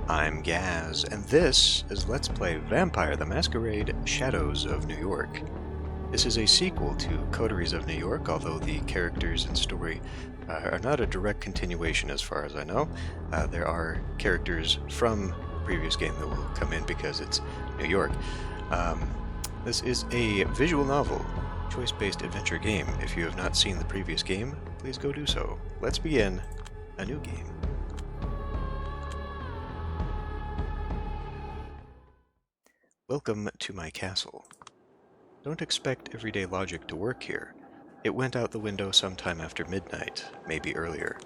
I'm Gaz, and this is Let's Play Vampire the Masquerade Shadows of New York. This is a sequel to Coteries of New York, although the characters and story are not a direct continuation as far as I know. There are characters from the previous game that will come in because it's New York. This is a visual novel, choice-based adventure game. If you have not seen the previous game, please go do so. Let's begin a new game. Welcome to my castle. Don't expect everyday logic to work here. It went out the window sometime after midnight, maybe earlier.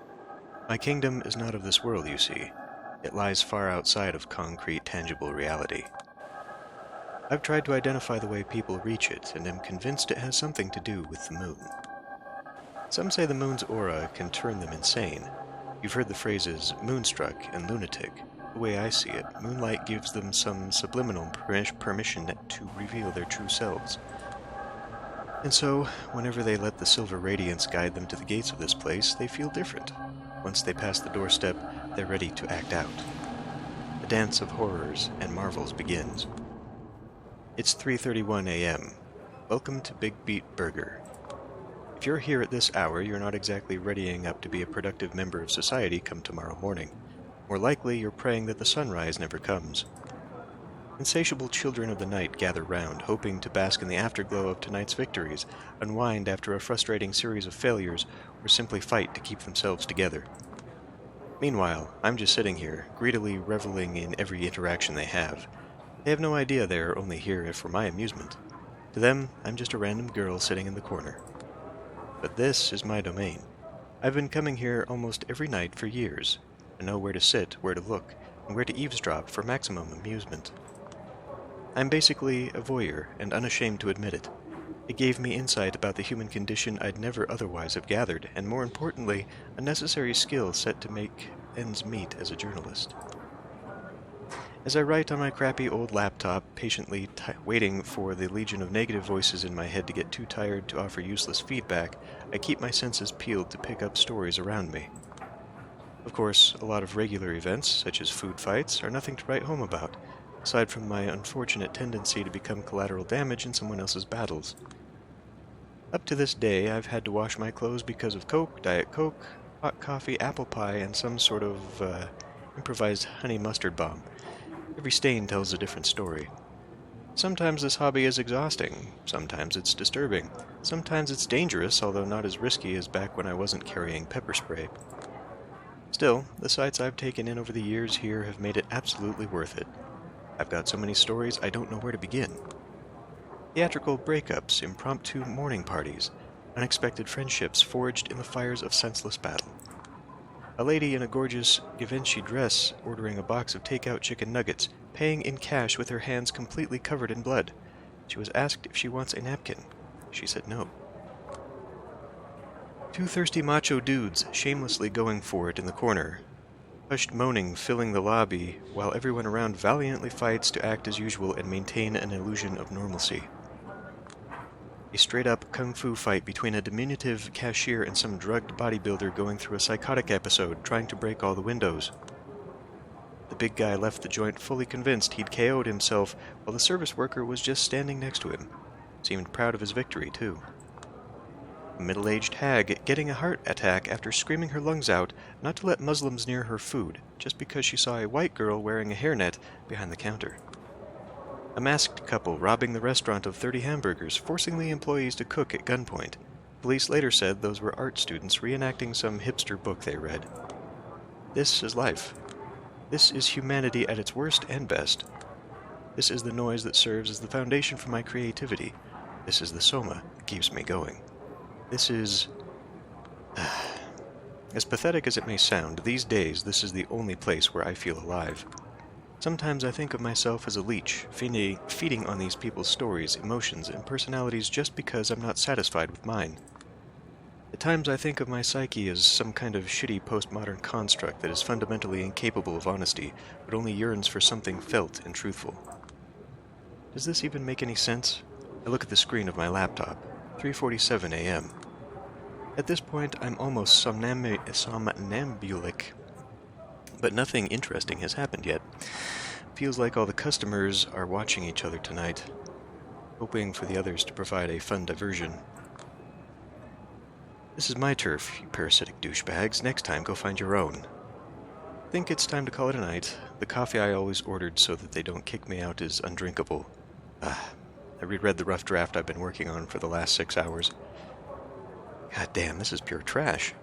My kingdom is not of this world, you see. It lies far outside of concrete, tangible reality. I've tried to identify the way people reach it, and am convinced it has something to do with the moon. Some say the moon's aura can turn them insane. You've heard the phrases moonstruck and lunatic. The way I see it, moonlight gives them some subliminal permission to reveal their true selves. And so, whenever they let the silver radiance guide them to the gates of this place, they feel different. Once they pass the doorstep, they're ready to act out. The dance of horrors and marvels begins. It's 3:31 a.m. Welcome to Big Beat Burger. If you're here at this hour, you're not exactly readying up to be a productive member of society come tomorrow morning. More likely, you're praying that the sunrise never comes. Insatiable children of the night gather round, hoping to bask in the afterglow of tonight's victories, unwind after a frustrating series of failures, or simply fight to keep themselves together. Meanwhile, I'm just sitting here, greedily reveling in every interaction they have. They have no idea they are only here for my amusement. To them, I'm just a random girl sitting in the corner. But this is my domain. I've been coming here almost every night for years. I know where to sit, where to look, and where to eavesdrop for maximum amusement. I'm basically a voyeur, and unashamed to admit it. It gave me insight about the human condition I'd never otherwise have gathered, and more importantly, a necessary skill set to make ends meet as a journalist. As I write on my crappy old laptop, patiently waiting for the legion of negative voices in my head to get too tired to offer useless feedback, I keep my senses peeled to pick up stories around me. Of course, a lot of regular events, such as food fights, are nothing to write home about, aside from my unfortunate tendency to become collateral damage in someone else's battles. Up to this day, I've had to wash my clothes because of Coke, Diet Coke, hot coffee, apple pie, and some sort of improvised honey mustard bomb. Every stain tells a different story. Sometimes this hobby is exhausting, sometimes it's disturbing, sometimes it's dangerous, although not as risky as back when I wasn't carrying pepper spray. Still, the sights I've taken in over the years here have made it absolutely worth it. I've got so many stories I don't know where to begin. Theatrical breakups, impromptu morning parties, unexpected friendships forged in the fires of senseless battle. A lady in a gorgeous Givenchy dress ordering a box of takeout chicken nuggets, paying in cash with her hands completely covered in blood. She was asked if she wants a napkin. She said no. Two thirsty macho dudes shamelessly going for it in the corner. Hushed moaning filling the lobby, while everyone around valiantly fights to act as usual and maintain an illusion of normalcy. A straight-up kung fu fight between a diminutive cashier and some drugged bodybuilder going through a psychotic episode, trying to break all the windows. The big guy left the joint fully convinced he'd KO'd himself, while the service worker was just standing next to him. Seemed proud of his victory, too. A middle-aged hag getting a heart attack after screaming her lungs out not to let Muslims near her food, just because she saw a white girl wearing a hairnet behind the counter. A masked couple robbing the restaurant of 30 hamburgers, forcing the employees to cook at gunpoint. Police later said those were art students reenacting some hipster book they read. This is life. This is humanity at its worst and best. This is the noise that serves as the foundation for my creativity. This is the soma that keeps me going. This is... As pathetic as it may sound, these days this is the only place where I feel alive. Sometimes I think of myself as a leech, feeding on these people's stories, emotions, and personalities just because I'm not satisfied with mine. At times I think of my psyche as some kind of shitty postmodern construct that is fundamentally incapable of honesty, but only yearns for something felt and truthful. Does this even make any sense? I look at the screen of my laptop. 3:47 a.m. At this point, I'm almost somnambulic. but nothing interesting has happened yet. Feels like all the customers are watching each other tonight, hoping for the others to provide a fun diversion. This is my turf, you parasitic douchebags. Next time, go find your own. Think it's time to call it a night. The coffee I always ordered so that they don't kick me out is undrinkable. I reread the rough draft I've been working on for the last 6 hours. God damn, this is pure trash.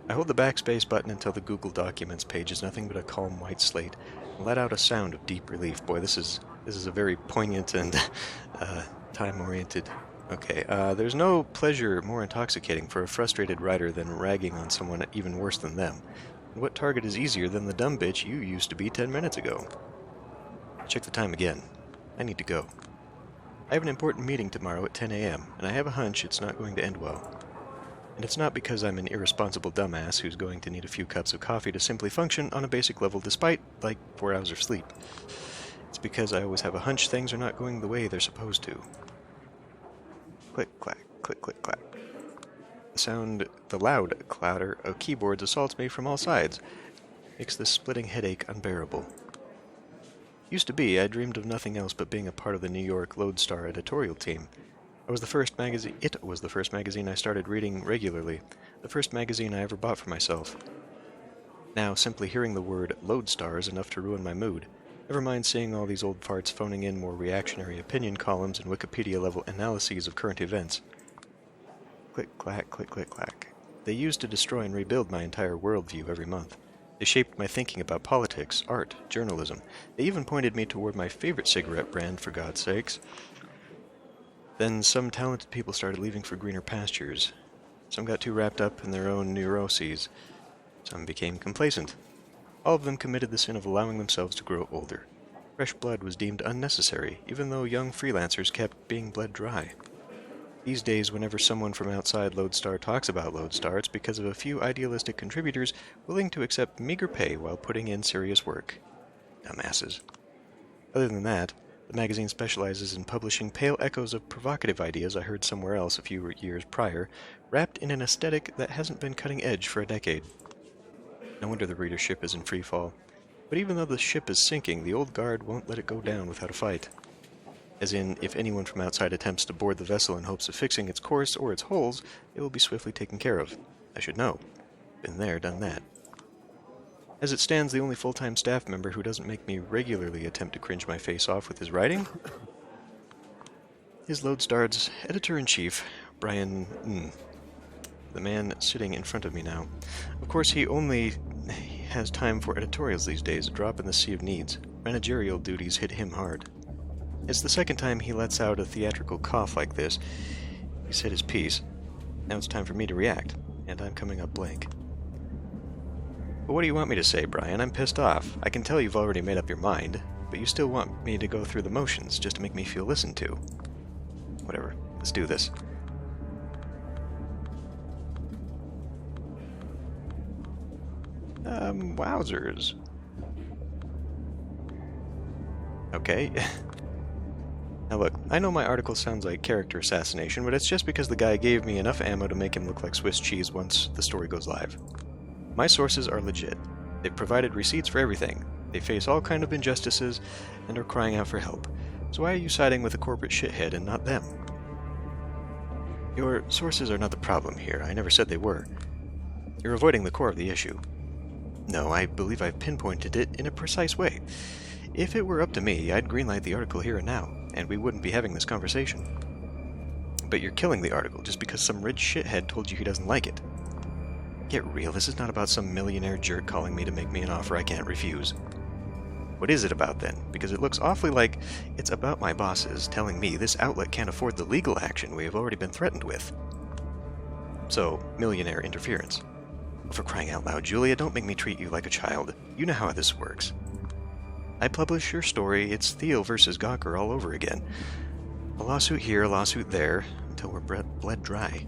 I hold the backspace button until the Google Documents page is nothing but a calm white slate, and let out a sound of deep relief. Boy, this is a very poignant and time-oriented. Okay, there's no pleasure more intoxicating for a frustrated writer than ragging on someone even worse than them. And what target is easier than the dumb bitch you used to be 10 minutes ago? Check the time again. I need to go. I have an important meeting tomorrow at 10 a.m., and I have a hunch it's not going to end well. And it's not because I'm an irresponsible dumbass who's going to need a few cups of coffee to simply function on a basic level despite, 4 hours of sleep. It's because I always have a hunch things are not going the way they're supposed to. Click, clack, click, click, clack. The loud clatter of keyboards assaults me from all sides. Makes this splitting headache unbearable. Used to be, I dreamed of nothing else but being a part of the New York Lodestar editorial team. It was the first magazine I started reading regularly, the first magazine I ever bought for myself. Now, simply hearing the word Lodestar is enough to ruin my mood. Never mind seeing all these old farts phoning in more reactionary opinion columns and Wikipedia-level analyses of current events. Click, clack, click, click, clack. They used to destroy and rebuild my entire worldview every month. They shaped my thinking about politics, art, journalism. They even pointed me toward my favorite cigarette brand, for God's sakes. Then some talented people started leaving for greener pastures. Some got too wrapped up in their own neuroses. Some became complacent. All of them committed the sin of allowing themselves to grow older. Fresh blood was deemed unnecessary, even though young freelancers kept being bled dry. These days, whenever someone from outside Lodestar talks about Lodestar, it's because of a few idealistic contributors willing to accept meager pay while putting in serious work. Dumbasses. Other than that, the magazine specializes in publishing pale echoes of provocative ideas I heard somewhere else a few years prior, wrapped in an aesthetic that hasn't been cutting edge for a decade. No wonder the readership is in free fall. But even though the ship is sinking, the old guard won't let it go down without a fight. As in, if anyone from outside attempts to board the vessel in hopes of fixing its course or its holes, it will be swiftly taken care of. I should know. Been there, done that. As it stands, the only full-time staff member who doesn't make me regularly attempt to cringe my face off with his writing is Lodestar's editor-in-chief, Brian the man sitting in front of me now. Of course, he only has time for editorials these days, a drop in the sea of needs. Managerial duties hit him hard. It's the second time he lets out a theatrical cough like this. He said his piece. Now it's time for me to react, and I'm coming up blank. But what do you want me to say, Brian? I'm pissed off. I can tell you've already made up your mind, but you still want me to go through the motions just to make me feel listened to. Whatever. Let's do this. Wowzers. Okay. Now look, I know my article sounds like character assassination, but it's just because the guy gave me enough ammo to make him look like Swiss cheese once the story goes live. My sources are legit. They've provided receipts for everything. They face all kind of injustices and are crying out for help. So why are you siding with a corporate shithead and not them? Your sources are not the problem here. I never said they were. You're avoiding the core of the issue. No, I believe I've pinpointed it in a precise way. If it were up to me, I'd greenlight the article here and now, and we wouldn't be having this conversation. But you're killing the article just because some rich shithead told you he doesn't like it. Get real, this is not about some millionaire jerk calling me to make me an offer I can't refuse. What is it about then? Because it looks awfully like it's about my bosses telling me this outlet can't afford the legal action we have already been threatened with. So, millionaire interference. For crying out loud, Julia, don't make me treat you like a child. You know how this works. I publish your story, it's Theo versus Gawker all over again. A lawsuit here, a lawsuit there, until we're bled dry.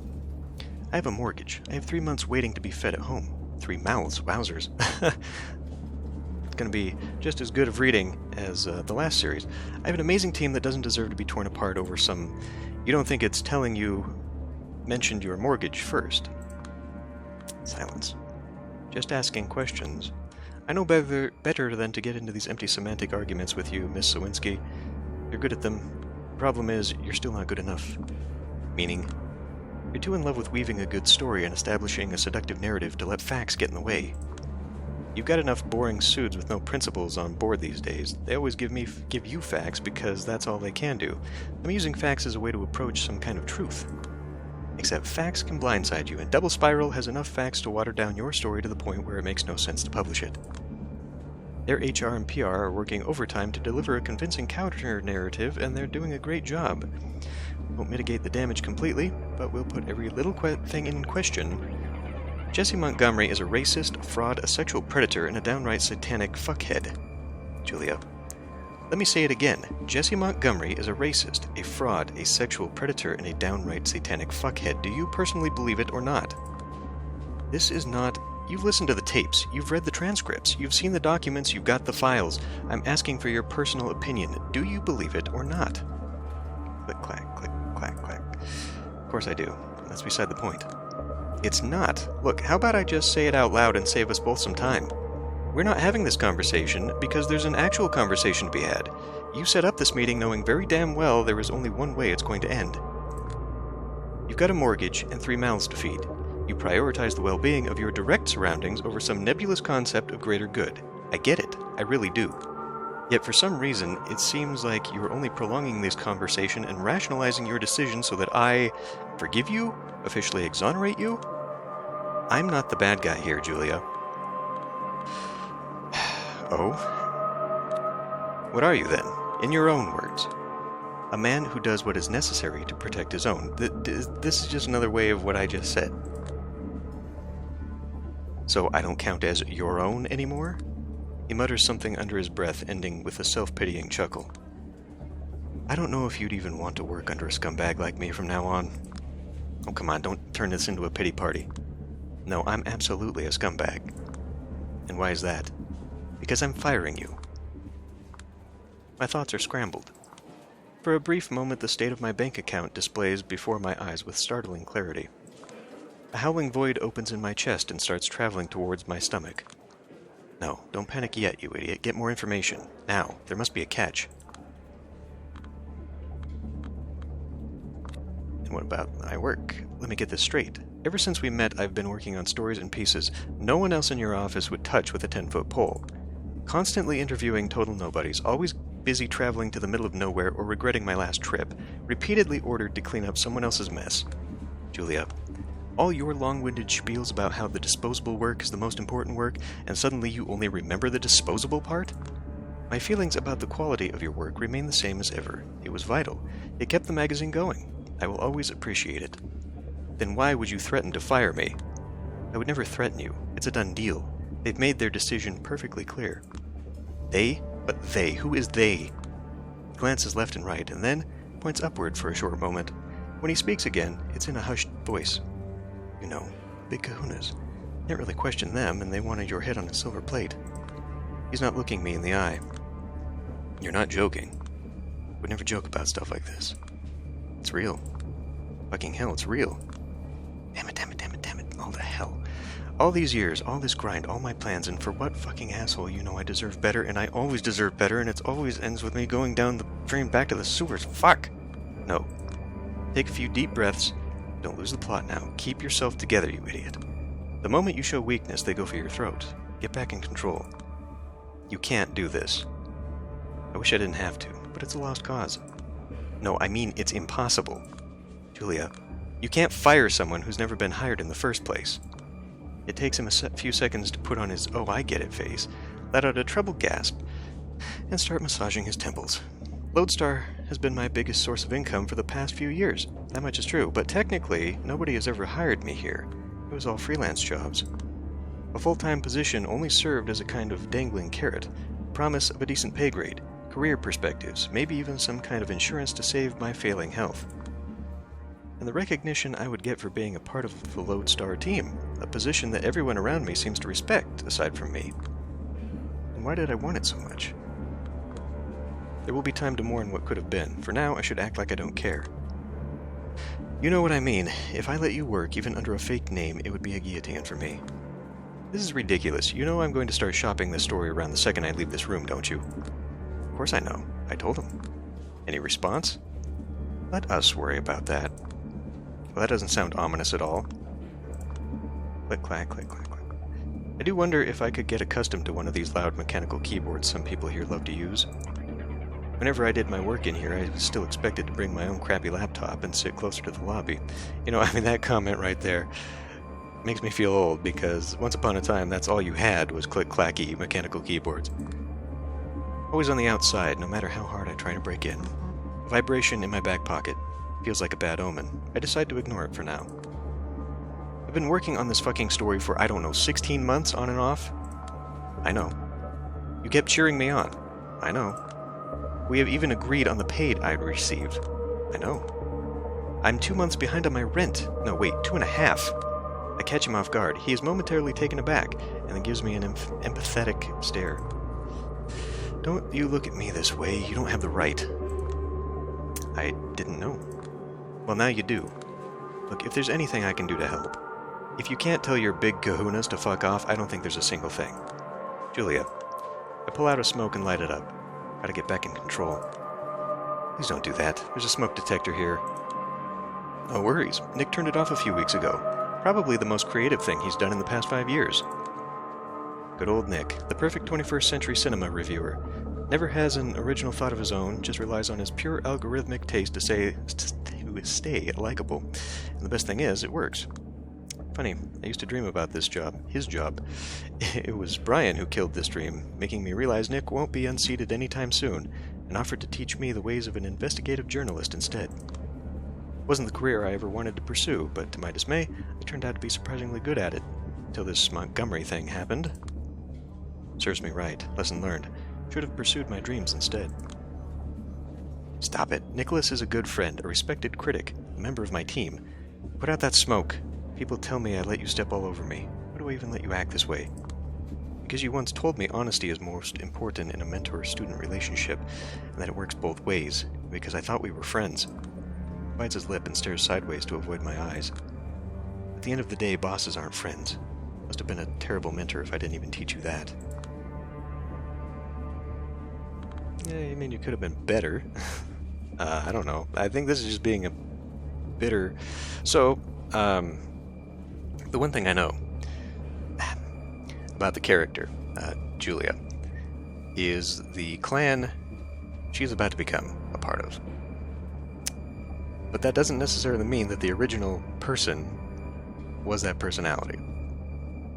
I have a mortgage. I have 3 months waiting to be fed at home. 3 mouths, wowzers. It's going to be just as good of reading as the last series. I have an amazing team that doesn't deserve to be torn apart over some... You don't think it's telling you... mentioned your mortgage first. Silence. Just asking questions. I know better than to get into these empty semantic arguments with you, Miss Sawinski. You're good at them. The problem is, you're still not good enough. Meaning, you're too in love with weaving a good story and establishing a seductive narrative to let facts get in the way. You've got enough boring suits with no principles on board these days. They always give you facts because that's all they can do. I'm using facts as a way to approach some kind of truth. Except facts can blindside you, and Double Spiral has enough facts to water down your story to the point where it makes no sense to publish it. Their HR and PR are working overtime to deliver a convincing counter-narrative, and they're doing a great job. Won't mitigate the damage completely, but we'll put every little thing in question. Jesse Montgomery is a racist, a fraud, a sexual predator, and a downright satanic fuckhead. Julia. Let me say it again. Jesse Montgomery is a racist, a fraud, a sexual predator, and a downright satanic fuckhead. Do you personally believe it or not? This is not... You've listened to the tapes, you've read the transcripts, you've seen the documents, you've got the files. I'm asking for your personal opinion. Do you believe it or not? Click, clack, click, clack, clack. Of course I do. That's beside the point. It's not. Look, how about I just say it out loud and save us both some time? We're not having this conversation because there's an actual conversation to be had. You set up this meeting knowing very damn well there is only one way it's going to end. You've got a mortgage and 3 mouths to feed. You prioritize the well-being of your direct surroundings over some nebulous concept of greater good. I get it. I really do. Yet for some reason, it seems like you're only prolonging this conversation and rationalizing your decision so that I forgive you, officially exonerate you. I'm not the bad guy here, Julia. Oh? What are you then? In your own words. A man who does what is necessary to protect his own. This is just another way of what I just said. So I don't count as your own anymore? He mutters something under his breath, ending with a self-pitying chuckle. I don't know if you'd even want to work under a scumbag like me from now on. Oh, come on, don't turn this into a pity party. No, I'm absolutely a scumbag. And why is that? Because I'm firing you. My thoughts are scrambled. For a brief moment, the state of my bank account displays before my eyes with startling clarity. A howling void opens in my chest and starts traveling towards my stomach. No, don't panic yet, you idiot. Get more information. Now, there must be a catch. And what about my work? Let me get this straight. Ever since we met, I've been working on stories and pieces no one else in your office would touch with a 10-foot pole. Constantly interviewing total nobodies, always busy traveling to the middle of nowhere or regretting my last trip, repeatedly ordered to clean up someone else's mess. Julia, all your long-winded spiels about how the disposable work is the most important work, and suddenly you only remember the disposable part? My feelings about the quality of your work remain the same as ever. It was vital. It kept the magazine going. I will always appreciate it. Then why would you threaten to fire me? I would never threaten you. It's a done deal. They've made their decision perfectly clear. They? But they? Who is they? He glances left and right, and then points upward for a short moment. When he speaks again, it's in a hushed voice. You know, big kahunas. Can't really question them, and they wanted your head on a silver plate. He's not looking me in the eye. You're not joking. Would never joke about stuff like this. It's real. Fucking hell, it's real. Damn it, damn it, damn it, damn it. All the hell. All these years, all this grind, all my plans, and for what fucking asshole? You know I deserve better, and I always deserve better, and it always ends with me going down the drain back to the sewers. Fuck! No. Take a few deep breaths. Don't lose the plot now. Keep yourself together, you idiot. The moment you show weakness, they go for your throat. Get back in control. You can't do this. I wish I didn't have to, but it's a lost cause. No, I mean it's impossible. Julia, you can't fire someone who's never been hired in the first place. It takes him a few seconds to put on his "oh, I get it" face, let out a troubled gasp, and start massaging his temples. Lodestar has been my biggest source of income for the past few years. That much is true, but technically, nobody has ever hired me here. It was all freelance jobs. A full-time position only served as a kind of dangling carrot, promise of a decent pay grade, career perspectives, maybe even some kind of insurance to save my failing health. And the recognition I would get for being a part of the Lodestar team, a position that everyone around me seems to respect, aside from me. And why did I want it so much? There will be time to mourn what could have been. For now, I should act like I don't care. You know what I mean. If I let you work, even under a fake name, it would be a guillotine for me. This is ridiculous. You know I'm going to start shopping this story around the second I leave this room, don't you? Of course I know. I told him. Any response? Let us worry about that. Well, that doesn't sound ominous at all. Click, clack, click, clack, clack. I do wonder if I could get accustomed to one of these loud mechanical keyboards some people here love to use. Whenever I did my work in here, I was still expected to bring my own crappy laptop and sit closer to the lobby. You know, I mean, that comment right there makes me feel old, because once upon a time, that's all you had was click-clacky mechanical keyboards. Always on the outside, no matter how hard I try to break in. A vibration in my back pocket feels like a bad omen. I decide to ignore it for now. I've been working on this fucking story for, I don't know, 16 months on and off? I know. You kept cheering me on. I know. We have even agreed on the paid I'd received. I know. I'm 2 months behind on my rent. No, wait, 2.5. I catch him off guard. He is momentarily taken aback, and then gives me an empathetic stare. Don't you look at me this way. You don't have the right. I didn't know. Well, now you do. Look, if there's anything I can do to help. If you can't tell your big kahunas to fuck off, I don't think there's a single thing. Julia. I pull out a smoke and light it up. Gotta get back in control. Please don't do that. There's a smoke detector here. No worries. Nick turned it off a few weeks ago. Probably the most creative thing he's done in the past 5 years. Good old Nick, the perfect 21st century cinema reviewer. Never has an original thought of his own, just relies on his pure algorithmic taste to stay likable. And the best thing is, it works. Funny, I used to dream about this job, his job. It was Brian who killed this dream, making me realize Nick won't be unseated anytime soon, and offered to teach me the ways of an investigative journalist instead. Wasn't the career I ever wanted to pursue, but to my dismay, I turned out to be surprisingly good at it, until this Montgomery thing happened. Serves me right. Lesson learned. Should have pursued my dreams instead. Stop it. Nicholas is a good friend, a respected critic, a member of my team. Put out that smoke. People tell me I let you step all over me. Why do I even let you act this way? Because you once told me honesty is most important in a mentor-student relationship, and that it works both ways, because I thought we were friends. He bites his lip and stares sideways to avoid my eyes. At the end of the day, bosses aren't friends. Must have been a terrible mentor if I didn't even teach you that. Yeah, I mean, you could have been better. I don't know. I think this is just being a bitter... So, the one thing I know about the character, Julia, is the clan she's about to become a part of. But that doesn't necessarily mean that the original person was that personality.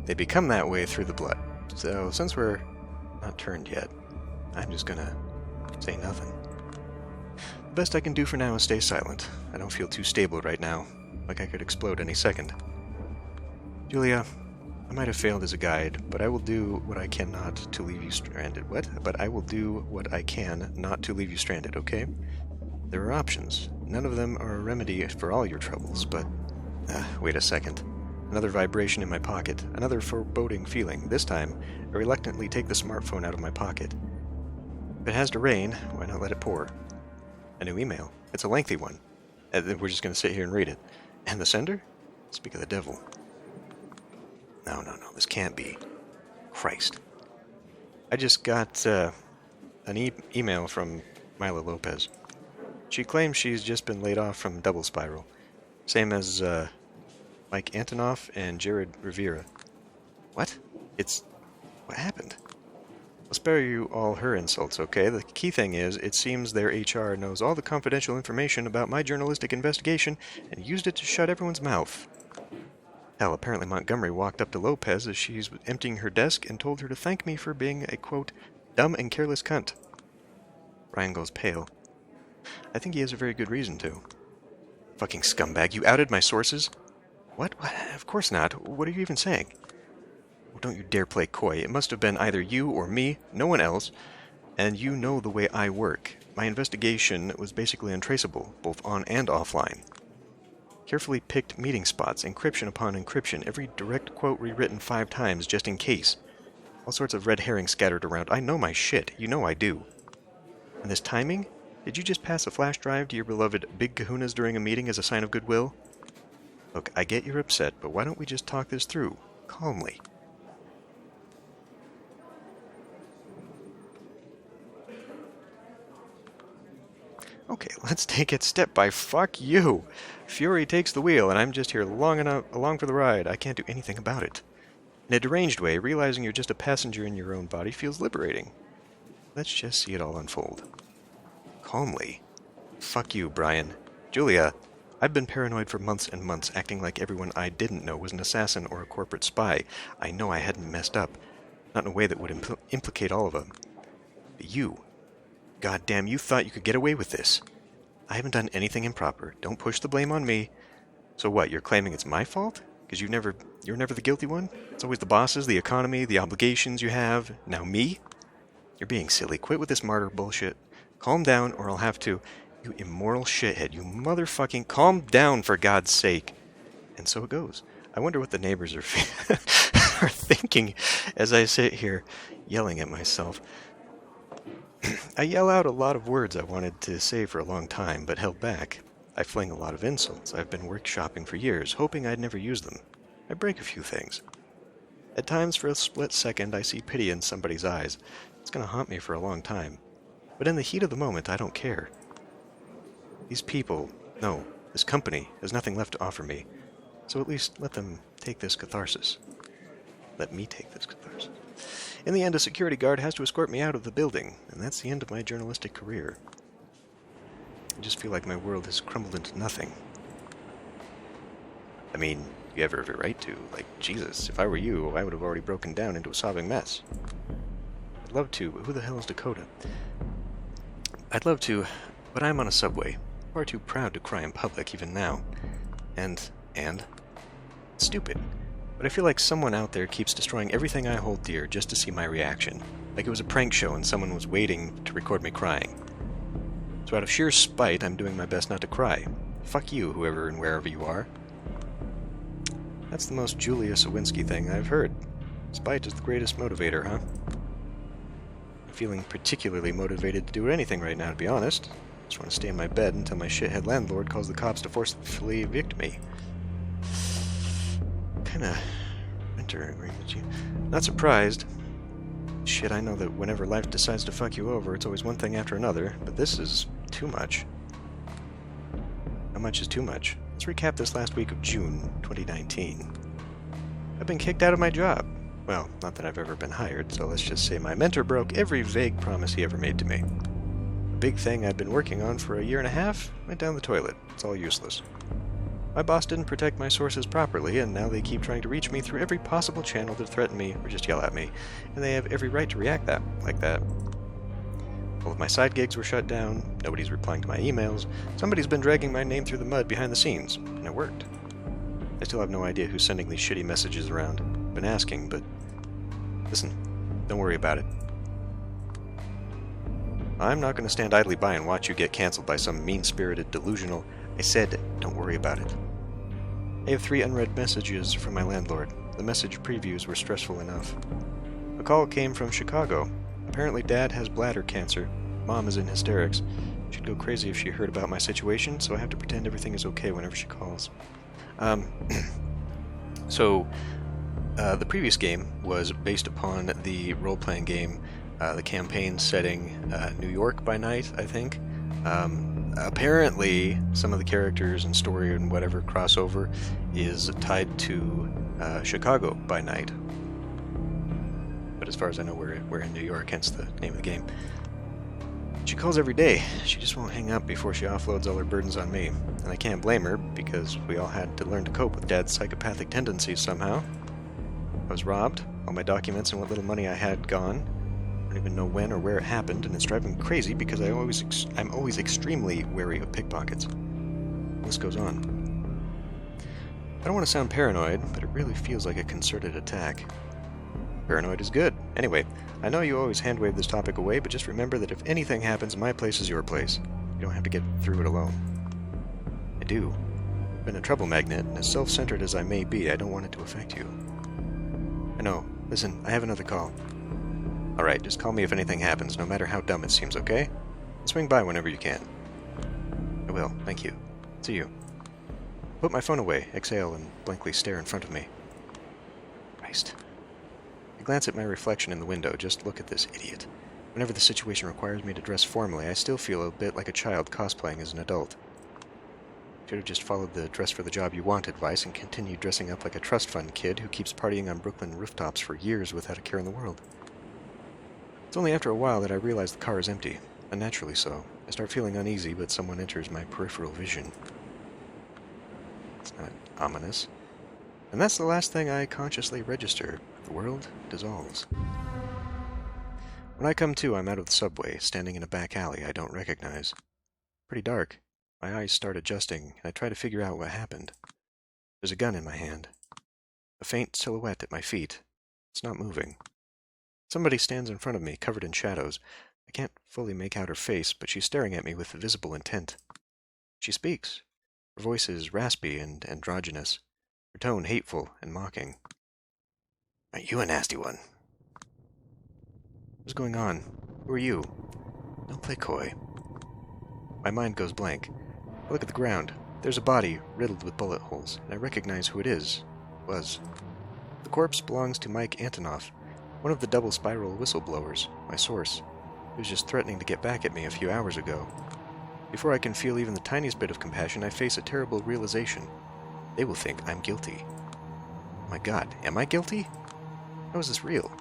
They become that way through the blood. So, since we're not turned yet, I'm just gonna say nothing. The best I can do for now is stay silent. I don't feel too stable right now, like I could explode any second. Julia, I might have failed as a guide, but I will do what I can not to leave you stranded. What? But I will do what I can not to leave you stranded, okay? There are options. None of them are a remedy for all your troubles, but... wait a second. Another vibration in my pocket. Another foreboding feeling. This time, I reluctantly take the smartphone out of my pocket. If it has to rain, why not let it pour? A new email. It's a lengthy one. We're just going to sit here and read it. And the sender? Speak of the devil. No, this can't be. Christ. I just got an email from Mila Lopez. She claims she's just been laid off from Double Spiral. Same as Mike Antonoff and Jared Rivera. What? What happened? I'll spare you all her insults, okay? The key thing is, it seems their HR knows all the confidential information about my journalistic investigation and used it to shut everyone's mouth. Hell, apparently Montgomery walked up to Lopez as she's emptying her desk and told her to thank me for being a, quote, dumb and careless cunt. Brian goes pale. I think he has a very good reason to. Fucking scumbag, you outed my sources? What? Of course not. What are you even saying? Well, don't you dare play coy. It must have been either you or me, no one else, and you know the way I work. My investigation was basically untraceable, both on and offline. Carefully picked meeting spots, encryption upon encryption, every direct quote rewritten 5 times just in case. All sorts of red herrings scattered around. I know my shit. You know I do. And this timing? Did you just pass a flash drive to your beloved Big Kahunas during a meeting as a sign of goodwill? Look, I get you're upset, but why don't we just talk this through, calmly? Okay, let's take it step by fuck you. Fury takes the wheel, and I'm just here along for the ride. I can't do anything about it. In a deranged way, realizing you're just a passenger in your own body feels liberating. Let's just see it all unfold. Calmly. Fuck you, Brian. Julia, I've been paranoid for months and months, acting like everyone I didn't know was an assassin or a corporate spy. I know I hadn't messed up. Not in a way that would implicate all of them. But you. Goddamn, you thought you could get away with this. I haven't done anything improper. Don't push the blame on me. So what, you're claiming it's my fault? Because you're never the guilty one? It's always the bosses, the economy, the obligations you have. Now me? You're being silly. Quit with this martyr bullshit. Calm down, or I'll have to. You immoral shithead. You motherfucking... Calm down, for God's sake. And so it goes. I wonder what the neighbors are, are thinking as I sit here yelling at myself. I yell out a lot of words I wanted to say for a long time, but held back. I fling a lot of insults I've been workshopping for years, hoping I'd never use them. I break a few things. At times, for a split second, I see pity in somebody's eyes. It's going to haunt me for a long time. But in the heat of the moment, I don't care. These people, no, this company, has nothing left to offer me. So at least let them take this catharsis. Let me take this catharsis. In the end, a security guard has to escort me out of the building, and that's the end of my journalistic career. I just feel like my world has crumbled into nothing. I mean, you have every right to. Like, Jesus, if I were you, I would have already broken down into a sobbing mess. I'd love to, but who the hell is Dakota? I'd love to, but I'm on a subway. Far too proud to cry in public, even now. And? Stupid. But I feel like someone out there keeps destroying everything I hold dear just to see my reaction. Like it was a prank show and someone was waiting to record me crying. So out of sheer spite, I'm doing my best not to cry. Fuck you, whoever and wherever you are. That's the most Julia Sawinski thing I've heard. Spite is the greatest motivator, huh? I'm feeling particularly motivated to do anything right now, to be honest. Just want to stay in my bed until my shithead landlord calls the cops to forcefully evict me. Kinda winter agreement with you. Not surprised. Shit, I know that whenever life decides to fuck you over, it's always one thing after another, but this is too much. How much is too much? Let's recap this last week of June 2019. I've been kicked out of my job. Well, not that I've ever been hired, so let's just say my mentor broke every vague promise he ever made to me. A big thing I'd been working on for a year and a half went down the toilet. It's all useless. My boss didn't protect my sources properly, and now they keep trying to reach me through every possible channel to threaten me or just yell at me, and they have every right to react like that. All of my side gigs were shut down, nobody's replying to my emails, somebody's been dragging my name through the mud behind the scenes, and it worked. I still have no idea who's sending these shitty messages around. I've been asking, but... Listen, don't worry about it. I'm not going to stand idly by and watch you get cancelled by some mean-spirited, delusional... I said, don't worry about it. I have 3 unread messages from my landlord. The message previews were stressful enough. A call came from Chicago. Apparently Dad has bladder cancer. Mom is in hysterics. She'd go crazy if she heard about my situation, so I have to pretend everything is okay whenever she calls. The previous game was based upon the role-playing game, the campaign setting New York by night, I think. Apparently, some of the characters and story and whatever crossover is tied to Chicago by night. But as far as I know, we're in New York, hence the name of the game. She calls every day. She just won't hang up before she offloads all her burdens on me. And I can't blame her, because we all had to learn to cope with Dad's psychopathic tendencies somehow. I was robbed, all my documents and what little money I had gone. I don't even know when or where it happened, and it's driving me crazy because I'm always extremely wary of pickpockets. The list goes on. I don't want to sound paranoid, but it really feels like a concerted attack. Paranoid is good. Anyway, I know you always hand-wave this topic away, but just remember that if anything happens, my place is your place. You don't have to get through it alone. I do. I've been a trouble magnet, and as self-centered as I may be, I don't want it to affect you. I know. Listen, I have another call. Alright, just call me if anything happens, no matter how dumb it seems, okay? Swing by whenever you can. I will, thank you. See you. Put my phone away, exhale, and blankly stare in front of me. Christ. I glance at my reflection in the window, just look at this idiot. Whenever the situation requires me to dress formally, I still feel a bit like a child cosplaying as an adult. Should have just followed the dress for the job you want advice and continued dressing up like a trust fund kid who keeps partying on Brooklyn rooftops for years without a care in the world. It's only after a while that I realize the car is empty, unnaturally so. I start feeling uneasy, but someone enters my peripheral vision. It's not ominous. And that's the last thing I consciously register. The world dissolves. When I come to, I'm out of the subway, standing in a back alley I don't recognize. Pretty dark. My eyes start adjusting, and I try to figure out what happened. There's a gun in my hand. A faint silhouette at my feet. It's not moving. Somebody stands in front of me, covered in shadows. I can't fully make out her face, but she's staring at me with visible intent. She speaks. Her voice is raspy and androgynous. Her tone hateful and mocking. "Aren't you a nasty one?" "What's going on? Who are you?" "Don't play coy." My mind goes blank. I look at the ground. There's a body riddled with bullet holes, and I recognize who it is. Was. The corpse belongs to Mike Antonoff, one of the double spiral whistleblowers, my source, who was just threatening to get back at me a few hours ago. Before I can feel even the tiniest bit of compassion, I face a terrible realization. They will think I'm guilty. Oh my God, am I guilty? How is this real?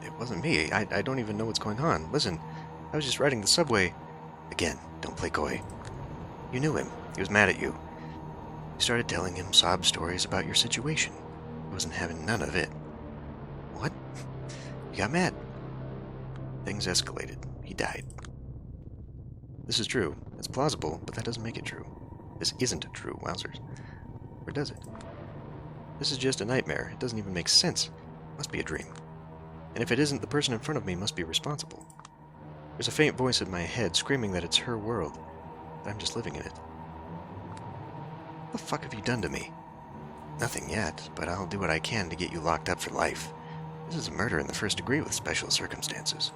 It wasn't me. I don't even know what's going on. Listen, I was just riding the subway. Again, don't play coy. You knew him. He was mad at you. You started telling him sob stories about your situation. He wasn't having none of it. What? You got mad. Things escalated. He died. This is true. It's plausible, but that doesn't make it true. This isn't true, wowzers. Or does it? This is just a nightmare. It doesn't even make sense. It must be a dream. And if it isn't, the person in front of me must be responsible. There's a faint voice in my head screaming that it's her world, that I'm just living in it. What the fuck have you done to me? Nothing yet, but I'll do what I can to get you locked up for life. This is a murder in the first degree with special circumstances.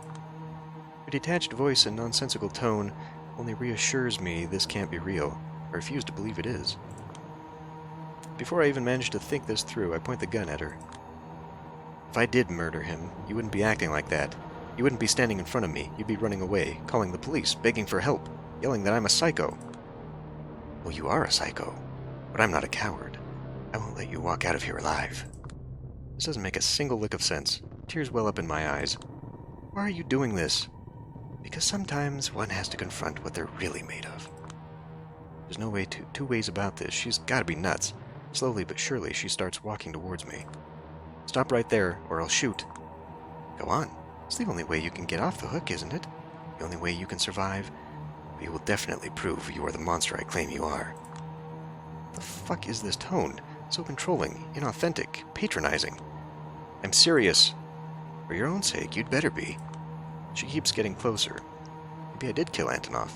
Her detached voice and nonsensical tone only reassures me this can't be real. I refuse to believe it is. Before I even manage to think this through, I point the gun at her. If I did murder him, you wouldn't be acting like that. You wouldn't be standing in front of me. You'd be running away, calling the police, begging for help, yelling that I'm a psycho. Well, you are a psycho, but I'm not a coward. I won't let you walk out of here alive. This doesn't make a single lick of sense. Tears well up in my eyes. Why are you doing this? Because sometimes one has to confront what they're really made of. There's no way two ways about this. She's gotta be nuts. Slowly but surely, she starts walking towards me. Stop right there, or I'll shoot. Go on. It's the only way you can get off the hook, isn't it? The only way you can survive. But you will definitely prove you are the monster I claim you are. What the fuck is this tone? So controlling, inauthentic, patronizing. I'm serious. For your own sake, you'd better be. She keeps getting closer. Maybe I did kill Antonoff.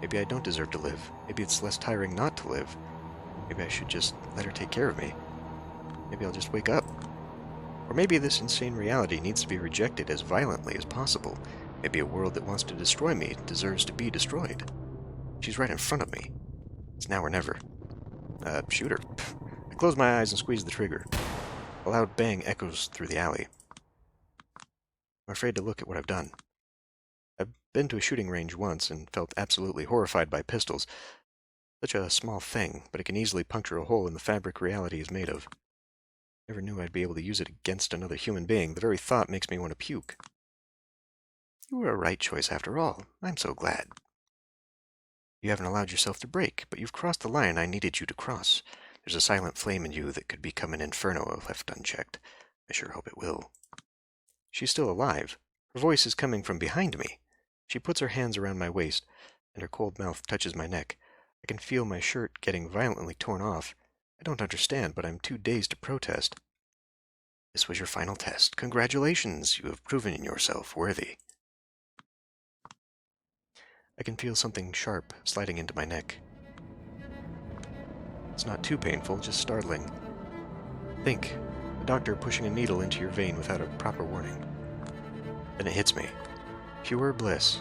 Maybe I don't deserve to live. Maybe it's less tiring not to live. Maybe I should just let her take care of me. Maybe I'll just wake up. Or maybe this insane reality needs to be rejected as violently as possible. Maybe a world that wants to destroy me deserves to be destroyed. She's right in front of me. It's now or never. Shoot her. I close my eyes and squeeze the trigger. A loud bang echoes through the alley. I'm afraid to look at what I've done. I've been to a shooting range once and felt absolutely horrified by pistols. Such a small thing, but it can easily puncture a hole in the fabric reality is made of. Never knew I'd be able to use it against another human being. The very thought makes me want to puke. You were a right choice after all. I'm so glad. You haven't allowed yourself to break, but you've crossed the line I needed you to cross. There's a silent flame in you that could become an inferno if left unchecked. I sure hope it will. She's still alive. Her voice is coming from behind me. She puts her hands around my waist, and her cold mouth touches my neck. I can feel my shirt getting violently torn off. I don't understand, but I'm too dazed to protest. This was your final test. Congratulations, you have proven yourself worthy. I can feel something sharp sliding into my neck. It's not too painful, just startling. Think, a doctor pushing a needle into your vein without a proper warning. Then it hits me. Pure bliss.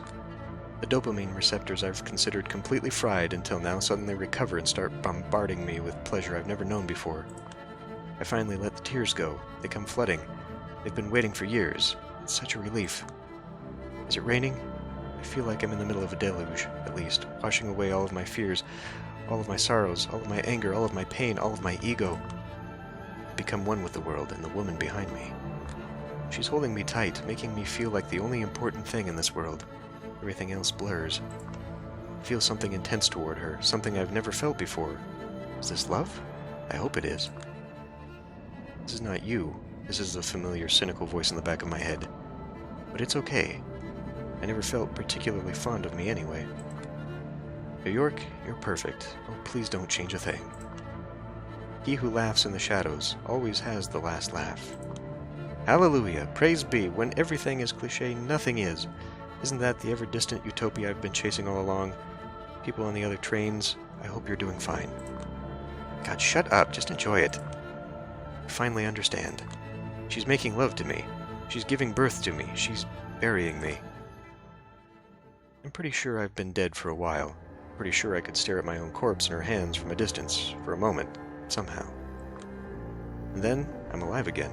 The dopamine receptors I've considered completely fried until now suddenly recover and start bombarding me with pleasure I've never known before. I finally let the tears go. They come flooding. They've been waiting for years. It's such a relief. Is it raining? I feel like I'm in the middle of a deluge, at least, washing away all of my fears, all of my sorrows, all of my anger, all of my pain, all of my ego. I've become one with the world and the woman behind me. She's holding me tight, making me feel like the only important thing in this world. Everything else blurs. I feel something intense toward her, something I've never felt before. Is this love? I hope it is. This is not you. This is the familiar, cynical voice in the back of my head. But it's okay. I never felt particularly fond of me anyway. New York, you're perfect. Oh, please don't change a thing. He who laughs in the shadows always has the last laugh. Hallelujah! Praise be! When everything is cliché, nothing is. Isn't that the ever-distant utopia I've been chasing all along? People on the other trains, I hope you're doing fine. God, shut up. Just enjoy it. I finally understand. She's making love to me. She's giving birth to me. She's burying me. I'm pretty sure I've been dead for a while. Pretty sure I could stare at my own corpse in her hands from a distance, for a moment, somehow. And then, I'm alive again.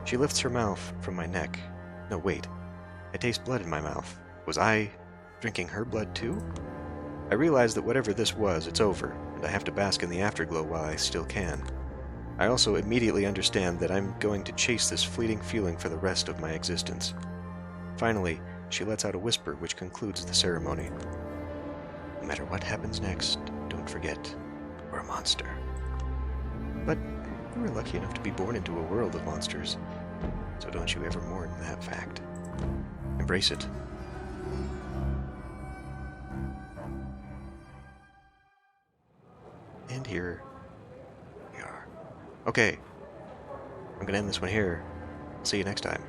She lifts her mouth from my neck. No, wait. I taste blood in my mouth. Was I drinking her blood too? I realize that whatever this was, it's over, and I have to bask in the afterglow while I still can. I also immediately understand that I'm going to chase this fleeting feeling for the rest of my existence. Finally, she lets out a whisper which concludes the ceremony. No matter what happens next, don't forget, we're a monster. But we were lucky enough to be born into a world of monsters, so don't you ever mourn that fact. Embrace it. And here we are. Okay, I'm gonna end this one here. See you next time.